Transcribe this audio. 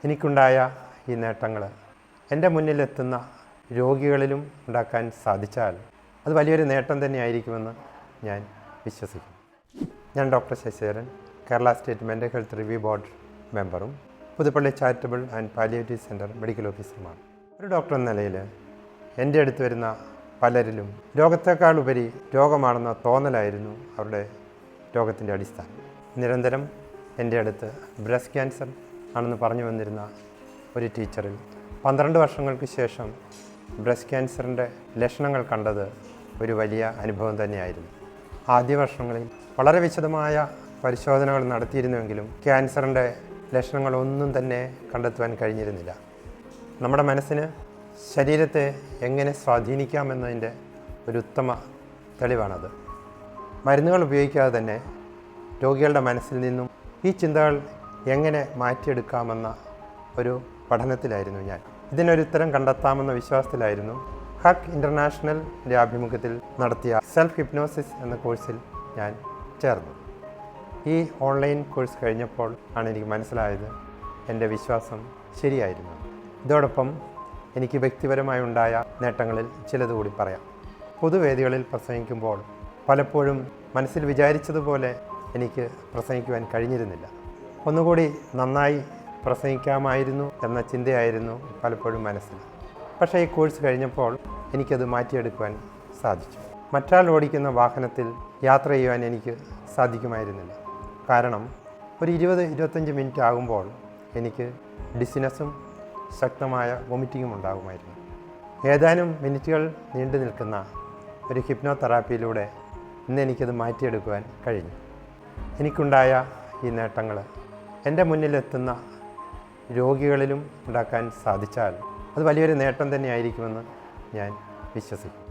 എനിക്കുണ്ടായ ഈ നേട്ടങ്ങൾ എൻ്റെ മുന്നിലെത്തുന്ന രോഗികളിലും ഉണ്ടാക്കാൻ സാധിച്ചാൽ അത് വലിയൊരു നേട്ടം തന്നെയായിരിക്കുമെന്ന് ഞാൻ വിശ്വസിക്കുന്നു. ഞാൻ doctor Sasidharan, Kerala state mental health review board മെമ്പറും Puthuppally charitable and palliative centre medical ഓഫീസറുമാണ്. ഒരു ഡോക്ടർ എന്ന നിലയിൽ എൻ്റെ അടുത്ത് വരുന്ന പലരിലും രോഗത്തെക്കാൾ ഉപരി രോഗമാണെന്ന തോന്നലായിരുന്നു അവരുടെ രോഗത്തിൻ്റെ അടിസ്ഥാനം. നിരന്തരം എൻ്റെ അടുത്ത് ബ്രസ്റ്റ് ക്യാൻസർ ആണെന്ന് പറഞ്ഞു വന്നിരുന്ന ഒരു ടീച്ചറിൽ 12 വർഷങ്ങൾക്ക് ശേഷം ബ്രസ്റ്റ് ക്യാൻസറിൻ്റെ ലക്ഷണങ്ങൾ കണ്ടത് ഒരു വലിയ അനുഭവം തന്നെയായിരുന്നു. ആദ്യ വർഷങ്ങളിൽ വളരെ വിശദമായ പരിശോധനകൾ നടത്തിയിരുന്നുവെങ്കിലും ക്യാൻസറിൻ്റെ ലക്ഷണങ്ങളൊന്നും തന്നെ കണ്ടെത്തുവാൻ കഴിഞ്ഞിരുന്നില്ല. നമ്മുടെ മനസ്സിന് ശരീരത്തെ എങ്ങനെ സ്വാധീനിക്കാമെന്നതിൻ്റെ ഒരു ഉത്തമ തെളിവാണത്. മരുന്നുകൾ ഉപയോഗിക്കാതെ തന്നെ രോഗികളുടെ മനസ്സിൽ നിന്നും ഈ ചിന്തകൾ എങ്ങനെ മാറ്റിയെടുക്കാമെന്ന ഒരു പഠനത്തിലായിരുന്നു ഞാൻ. ഇതിനൊരു ഉത്തരം കണ്ടെത്താമെന്ന വിശ്വാസത്തിലായിരുന്നു ഹക്ക് ഇൻ്റർനാഷണലിൻ്റെ ആഭിമുഖ്യത്തിൽ നടത്തിയ സെൽഫ് ഹിപ്നോസിസ് എന്ന കോഴ്സിൽ ഞാൻ ചേർന്നു. ഈ ഓൺലൈൻ കോഴ്സ് കഴിഞ്ഞപ്പോൾ ആണ് എനിക്ക് മനസ്സിലായത് എൻ്റെ വിശ്വാസം ശരിയായിരുന്നു. ഇതോടൊപ്പം എനിക്ക് വ്യക്തിപരമായി ഉണ്ടായ നേട്ടങ്ങളിൽ ചിലതുകൂടി പറയാം. പൊതുവേദികളിൽ പ്രസംഗിക്കുമ്പോൾ പലപ്പോഴും മനസ്സിൽ വിചാരിച്ചതുപോലെ എനിക്ക് പ്രസംഗിക്കുവാൻ കഴിഞ്ഞിരുന്നില്ല. ഒന്നുകൂടി നന്നായി പ്രസംഗിക്കാമായിരുന്നു എന്ന ചിന്തയായിരുന്നു പലപ്പോഴും മനസ്സിൽ. പക്ഷേ ഈ കോഴ്സ് കഴിഞ്ഞപ്പോൾ എനിക്കത് മാറ്റിയെടുക്കുവാൻ സാധിച്ചു. മറ്റാൾ ഓടിക്കുന്ന വാഹനത്തിൽ യാത്ര ചെയ്യുവാൻ എനിക്ക് സാധിക്കുമായിരുന്നില്ല. കാരണം ഒരു 20-25 മിനിറ്റ് ആകുമ്പോൾ എനിക്ക് ഡിസിനസ്സും ശക്തമായ വൊമിറ്റിങ്ങും ഉണ്ടാകുമായിരുന്നു. ഏതാനും മിനിറ്റുകൾ നീണ്ടു നിൽക്കുന്ന ഒരു ഹിപ്നോതെറാപ്പിയിലൂടെ ഇന്ന് എനിക്കത് മാറ്റിയെടുക്കുവാൻ കഴിഞ്ഞു. എനിക്കുണ്ടായ ഈ നേട്ടങ്ങൾ എൻ്റെ മുന്നിലെത്തുന്ന രോഗികളിലും ഉണ്ടാക്കാൻ സാധിച്ചാൽ അത് വലിയൊരു നേട്ടം തന്നെയായിരിക്കുമെന്ന് ഞാൻ വിശ്വസിക്കുന്നു.